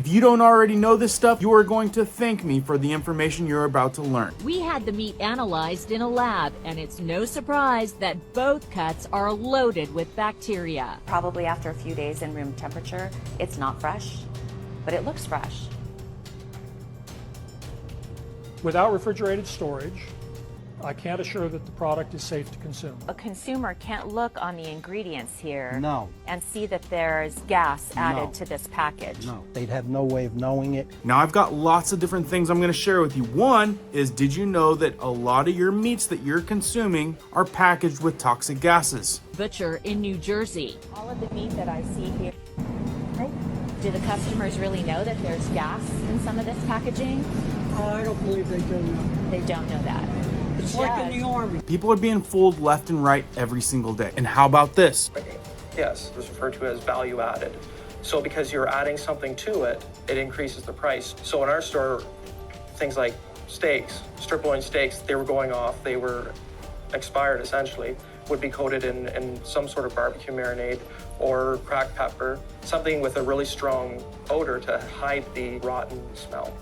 If you don't already know this stuff, you are going to thank me for the information you're about to learn. We had the meat analyzed in a lab, and it's no surprise that both cuts are loaded with bacteria. Probably after a few days in room temperature, it's not fresh, but it looks fresh. Without refrigerated storage, I can't assure that the product is safe to consume. A consumer can't look on the ingredients here No. and see that there's gas added No. to this package. No, they'd have no way of knowing it. Now I've got lots of different things I'm going to share with you. One is, did you know that a lot of your meats that you're consuming are packaged with toxic gases? Butcher in New Jersey. All of the meat that I see here, do the customers really know that there's gas in some of this packaging? I don't believe they do know. They don't know that. It's like in the Army. People are being fooled left and right every single day. And how about this? Yes, it's referred to as value added. So because you're adding something to it, it increases the price. So in our store, things like steaks, strip loin steaks, they were going off, they were expired essentially, would be coated in some sort of barbecue marinade or cracked pepper, something with a really strong odor to hide the rotten smell.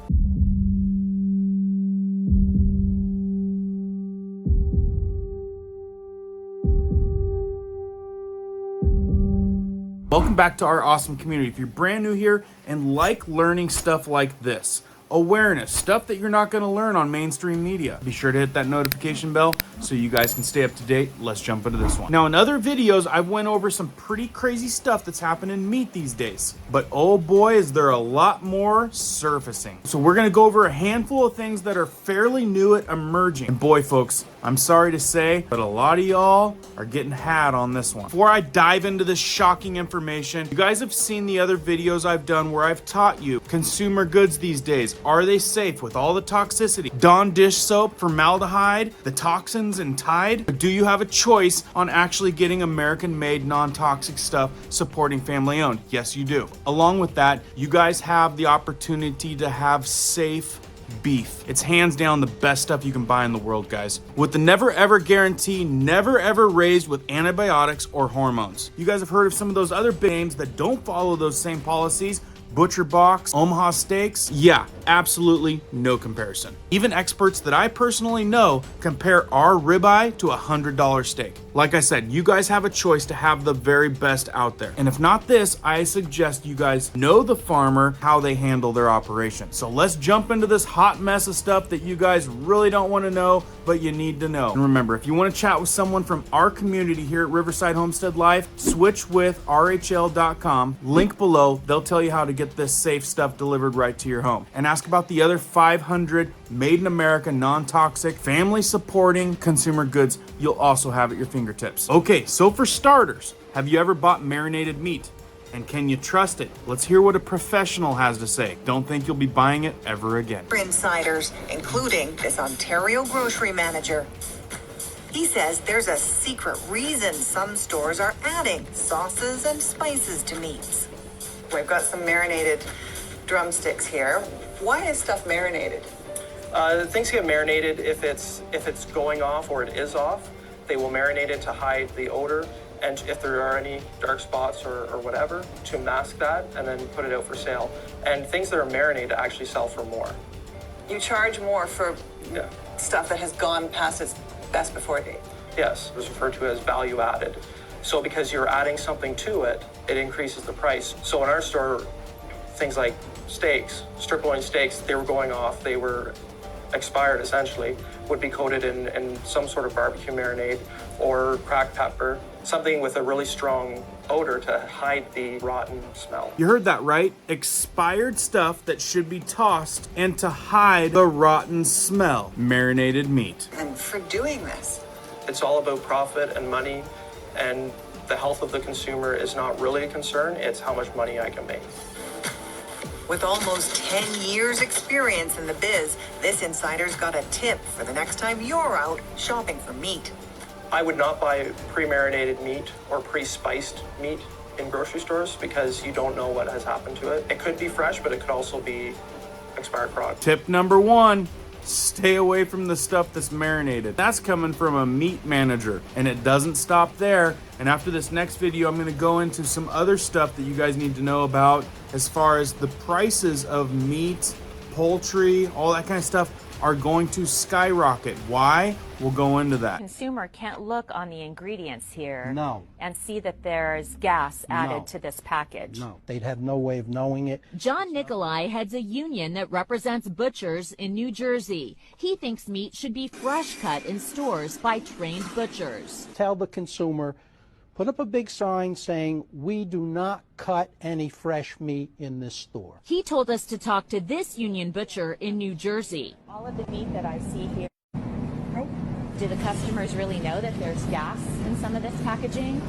Welcome back to our awesome community. If you're brand new here and like learning stuff like this, awareness, stuff that you're not going to learn on mainstream media, be sure to hit that notification bell so you guys can stay up to date. Let's jump into this one. Now, in other videos, I've went over some pretty crazy stuff that's happening in meat these days, but oh boy, is there a lot more surfacing. So we're going to go over a handful of things that are fairly new at emerging. And boy, folks, I'm sorry to say, but a lot of y'all are getting had on this one. Before I dive into this shocking information, you guys have seen the other videos I've done where I've taught you consumer goods these days. Are they safe with all the toxicity? Dawn dish soap, formaldehyde, the toxins in Tide? Or do you have a choice on actually getting American-made, non-toxic stuff supporting family-owned? Yes, you do. Along with that, you guys have the opportunity to have safe beef. It's hands down the best stuff you can buy in the world, guys. With the never ever guarantee, never ever raised with antibiotics or hormones. You guys have heard of some of those other big names that don't follow those same policies. Butcher Box, Omaha Steaks, yeah, absolutely no comparison. Even experts that I personally know compare our ribeye to a $100 steak. Like I said, you guys have a choice to have the very best out there. And if not this, I suggest you guys know the farmer, how they handle their operation. So let's jump into this hot mess of stuff that you guys really don't want to know, but you need to know. And remember, if you want to chat with someone from our community here at Riverside Homestead Life, switch with RHL.com, link below. They'll tell you how to get this safe stuff delivered right to your home. And ask about the other 500 made in America, non-toxic, family supporting consumer goods you'll also have at your fingertips. Okay, so for starters, have you ever bought marinated meat? And can you trust it? Let's hear what a professional has to say. Don't think you'll be buying it ever again. Insiders, including this Ontario grocery manager. He says there's a secret reason some stores are adding sauces and spices to meats. We've got some marinated drumsticks here. Why is stuff marinated? Things get marinated if it's going off or it is off. They will marinate it to hide the odor, and if there are any dark spots or whatever, to mask that and then put it out for sale. And things that are marinated actually sell for more. You charge more for stuff that has gone past its best before date? Yes, it's referred to as value added. So because you're adding something to it, it increases the price. So in our store, things like steaks, strip loin steaks, they were going off, they were expired essentially, would be coated in some sort of barbecue marinade or cracked pepper, something with a really strong odor to hide the rotten smell. You heard that right? Expired stuff that should be tossed and to hide the rotten smell. Marinated meat. And for doing this? It's all about profit and money, and the health of the consumer is not really a concern, it's how much money I can make. With almost 10 years experience in the biz, this insider's got a tip for the next time you're out shopping for meat. I would not buy pre-marinated meat or pre-spiced meat in grocery stores because you don't know what has happened to it. It could be fresh, but it could also be expired product. Tip number one, Stay away from the stuff that's marinated. That's coming from a meat manager, and it doesn't stop there. And after this next video, I'm gonna go into some other stuff that you guys need to know about as far as the prices of meat, poultry, all that kind of stuff are going to skyrocket. Why? We'll go into that. Consumer can't look on the ingredients here No. and see that there's gas added No. to this package. No, they'd have no way of knowing it. John Nicolai heads a union that represents butchers in New Jersey. He thinks meat should be fresh cut in stores by trained butchers. Tell the consumer, put up a big sign saying, we do not cut any fresh meat in this store. He told us to talk to this union butcher in New Jersey. All of the meat that I see here, do the customers really know that there's gas in some of this packaging?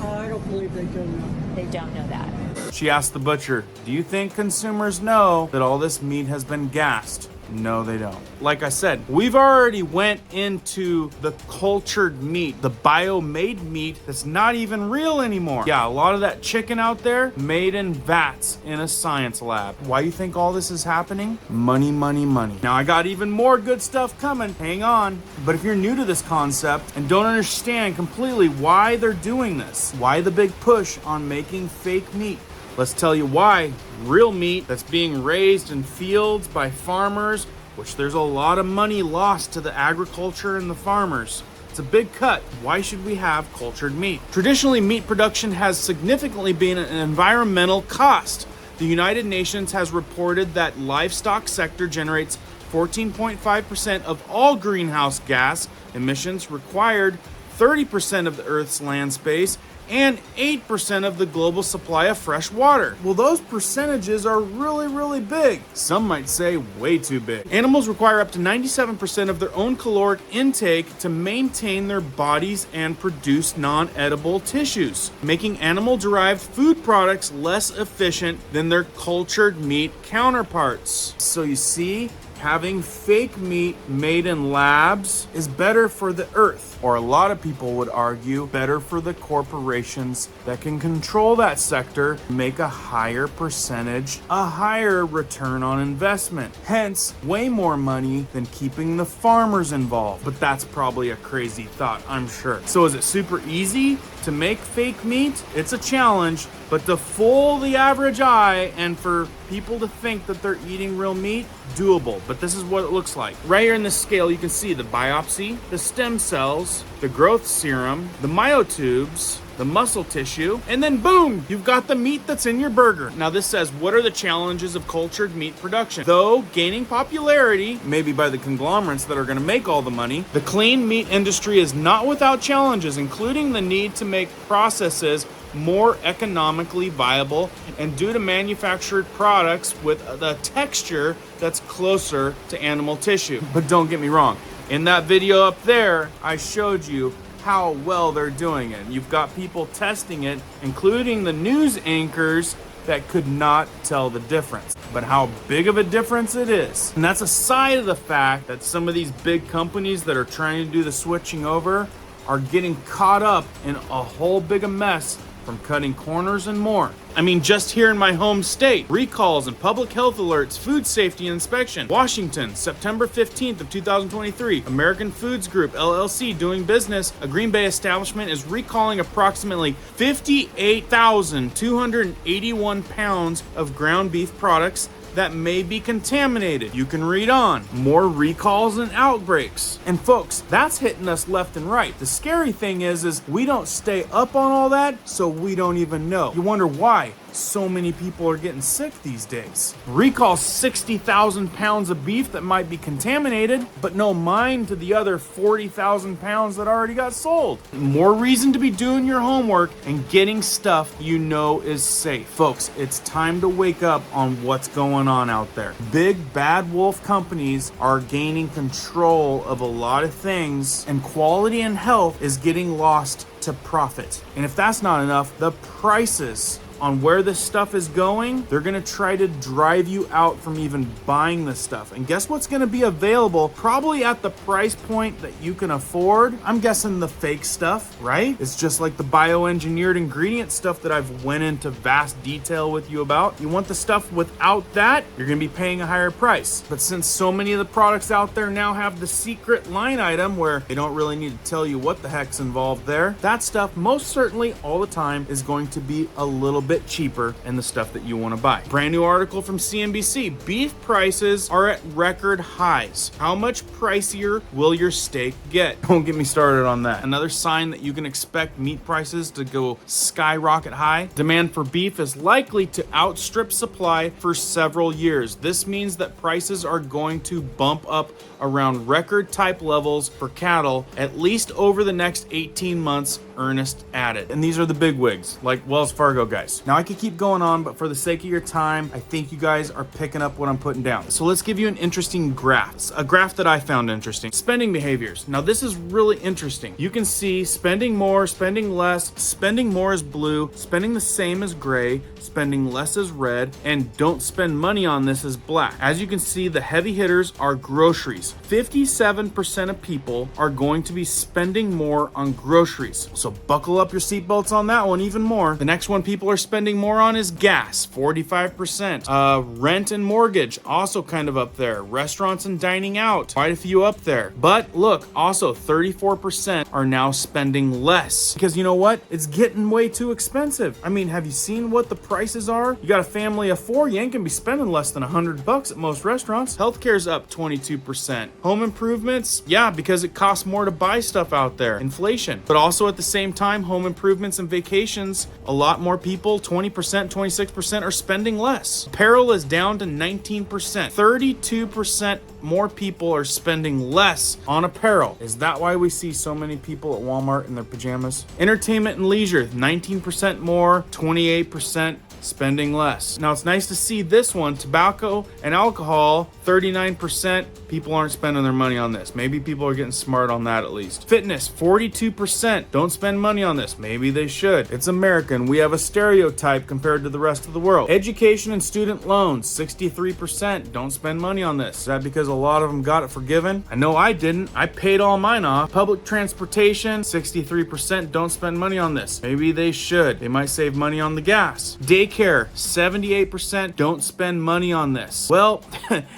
I don't believe they do know. They don't know that. She asked the butcher, do you think consumers know that all this meat has been gassed? No, they don't. Like I said, we've already went into the cultured meat, the bio-made meat that's not even real anymore. Yeah, a lot of that chicken out there made in vats in a science lab. Why you think all this is happening? Money, money, money. Now I got even more good stuff coming. Hang on. But if you're new to this concept and don't understand completely why they're doing this, why the big push on making fake meat, let's tell you why. Real meat that's being raised in fields by farmers, which there's a lot of money lost to the agriculture and the farmers. It's a big cut. Why should we have cultured meat? Traditionally, meat production has significantly been an environmental cost. The United Nations has reported that livestock sector generates 14.5% of all greenhouse gas emissions required, 30% of the Earth's land space, and 8% of the global supply of fresh water. Well, those percentages are really, really big. Some might say way too big. Animals require up to 97% of their own caloric intake to maintain their bodies and produce non-edible tissues, making animal-derived food products less efficient than their cultured meat counterparts. So you see, having fake meat made in labs is better for the earth, or a lot of people would argue better for the corporations that can control that sector, make a higher percentage, a higher return on investment. Hence, way more money than keeping the farmers involved. But that's probably a crazy thought, I'm sure. So is it super easy to make fake meat? It's a challenge, but to fool the average eye and for people to think that they're eating real meat, doable. But this is what it looks like. Right here in this scale, you can see the biopsy, the stem cells, the growth serum, the myotubes, the muscle tissue, and then boom, you've got the meat that's in your burger. Now this says, what are the challenges of cultured meat production? Though gaining popularity, maybe by the conglomerates that are gonna make all the money, the clean meat industry is not without challenges, including the need to make processes more economically viable and due to manufactured products with the texture that's closer to animal tissue. But don't get me wrong, in that video up there, I showed you how well they're doing it. You've got people testing it, including the news anchors that could not tell the difference. But how big of a difference it is. And that's aside of the fact that some of these big companies that are trying to do the switching over are getting caught up in a whole big mess from cutting corners and more. I mean, just here in my home state, recalls and public health alerts, food safety inspection. Washington, September 15th of 2023, American Foods Group, LLC, doing business. A Green Bay establishment is recalling approximately 58,281 pounds of ground beef products that may be contaminated. You can read on. More recalls and outbreaks. And folks, that's hitting us left and right. The scary thing is we don't stay up on all that, so we don't even know. You wonder why so many people are getting sick these days. Recall 60,000 pounds of beef that might be contaminated, but no mind to the other 40,000 pounds that already got sold. More reason to be doing your homework and getting stuff you know is safe. Folks, it's time to wake up on what's going on out there. Big bad wolf companies are gaining control of a lot of things, and quality and health is getting lost to profit. And if that's not enough, the prices on where this stuff is going, they're gonna try to drive you out from even buying this stuff. And guess what's gonna be available probably at the price point that you can afford? I'm guessing the fake stuff, right? It's just like the bioengineered ingredient stuff that I've went into vast detail with you about. You want the stuff without that, you're gonna be paying a higher price. But since so many of the products out there now have the secret line item where they don't really need to tell you what the heck's involved there, that stuff most certainly all the time is going to be a little bit cheaper than the stuff that you want to buy. Brand new article from CNBC. Beef prices are at record highs. How much pricier will your steak get? Don't get me started on that. Another sign that you can expect meat prices to go skyrocket high. Demand for beef is likely to outstrip supply for several years. This means that prices are going to bump up around record type levels for cattle at least over the next 18 months, Ernest added. And these are the big wigs, like Wells Fargo guys. Now I could keep going on, but for the sake of your time, I think you guys are picking up what I'm putting down. So let's give you an interesting graph, a graph that I found interesting. Spending behaviors. Now this is really interesting. You can see spending more, spending less, spending more is blue, spending the same is gray, spending less is red, and don't spend money on this is black. As you can see, the heavy hitters are groceries. 57% of people are going to be spending more on groceries. So buckle up your seatbelts on that one even more. The next one people are spending more on is gas, 45%. Rent and mortgage, also kind of up there. Restaurants and dining out, quite a few up there. But look, also 34% are now spending less. Because you know what? It's getting way too expensive. I mean, have you seen what the prices are? You got a family of 4, you ain't gonna be spending less than $100 at most restaurants. Healthcare's up 22%. Home improvements, yeah, because it costs more to buy stuff out there. Inflation. But also at the same time, home improvements and vacations, a lot more people, 20%, 26% are spending less. Apparel is down to 19%. 32% more people are spending less on apparel. Is that why we see so many people at Walmart in their pajamas? Entertainment and leisure, 19% more, 28% spending less. Now it's nice to see this one, tobacco and alcohol, 39%. People aren't spending their money on this. Maybe people are getting smart on that at least. Fitness, 42%. Don't spend money on this. Maybe they should. It's American. We have a stereotype compared to the rest of the world. Education and student loans, 63%. Don't spend money on this. Is that because a lot of them got it forgiven? I know I didn't. I paid all mine off. Public transportation, 63%. Don't spend money on this. Maybe they should. They might save money on the gas. Daycare, 78%. Don't spend money on this. Well,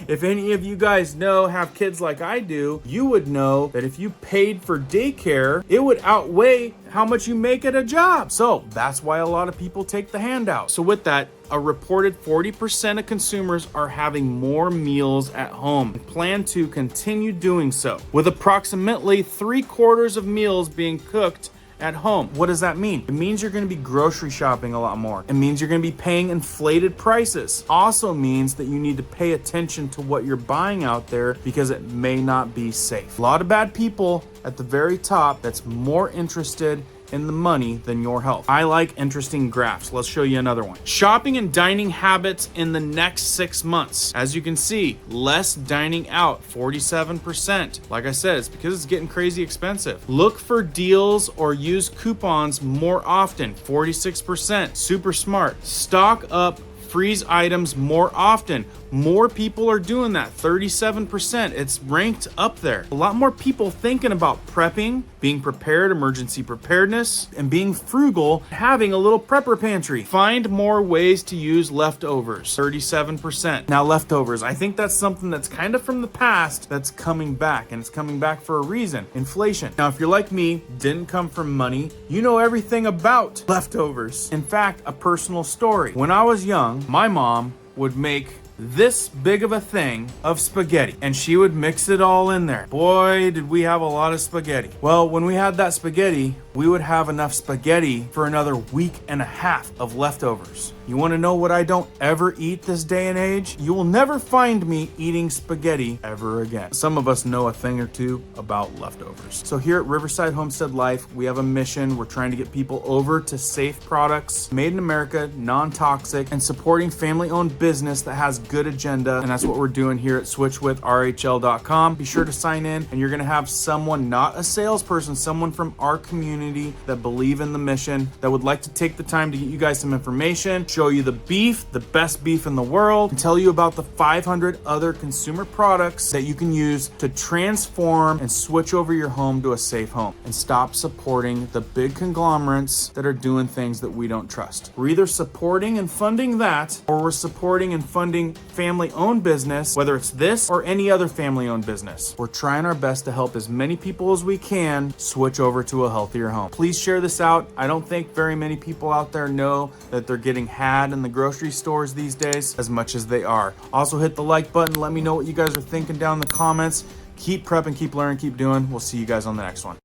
if any of you guys have kids like I do, you would know that if you paid for daycare, it would outweigh how much you make at a job. So that's why a lot of people take the handout. So with that, a reported 40% of consumers are having more meals at home and plan to continue doing so, with approximately 3/4 of meals being cooked at home. What does that mean? It means you're going to be grocery shopping a lot more. It means you're going to be paying inflated prices. Also means that you need to pay attention to what you're buying out there because it may not be safe. A lot of bad people at the very top that's more interested in the money than your health. I like interesting graphs. Let's show you another one. Shopping and dining habits in the next 6 months. As you can see, less dining out, 47%. Like I said, it's because it's getting crazy expensive. Look for deals or use coupons more often, 46%. Super smart. Stock up, freeze items more often. More people are doing that, 37%. It's ranked up there. A lot more people thinking about prepping, being prepared, emergency preparedness, and being frugal, having a little prepper pantry. Find more ways to use leftovers, 37%. Now leftovers, I think that's something that's kind of from the past that's coming back, and it's coming back for a reason, inflation. Now if you're like me, didn't come from money, you know everything about leftovers. In fact, a personal story. When I was young, my mom would make this big of a thing of spaghetti, and she would mix it all in there. Boy, did we have a lot of spaghetti. Well, when we had that spaghetti, we would have enough spaghetti for another week and a half of leftovers. You want to know what I don't ever eat this day and age? You will never find me eating spaghetti ever again. Some of us know a thing or two about leftovers. So here at Riverside Homestead Life, we have a mission. We're trying to get people over to safe products, made in America, non-toxic, and supporting family-owned business that has good agenda, and that's what we're doing here at switchwithrhl.com. Be sure to sign in, and you're gonna have someone, not a salesperson, someone from our community that believe in the mission, that would like to take the time to get you guys some information, show you the beef, the best beef in the world, and tell you about the 500 other consumer products that you can use to transform and switch over your home to a safe home, and stop supporting the big conglomerates that are doing things that we don't trust. We're either supporting and funding that, or we're supporting and funding family-owned business, whether it's this or any other family-owned business. We're trying our best to help as many people as we can switch over to a healthier home. Please share this out. I don't think very many people out there know that they're getting had in the grocery stores these days as much as they are. Also hit the like button. Let me know what you guys are thinking down in the comments. Keep prepping, keep learning, keep doing. We'll see you guys on the next one.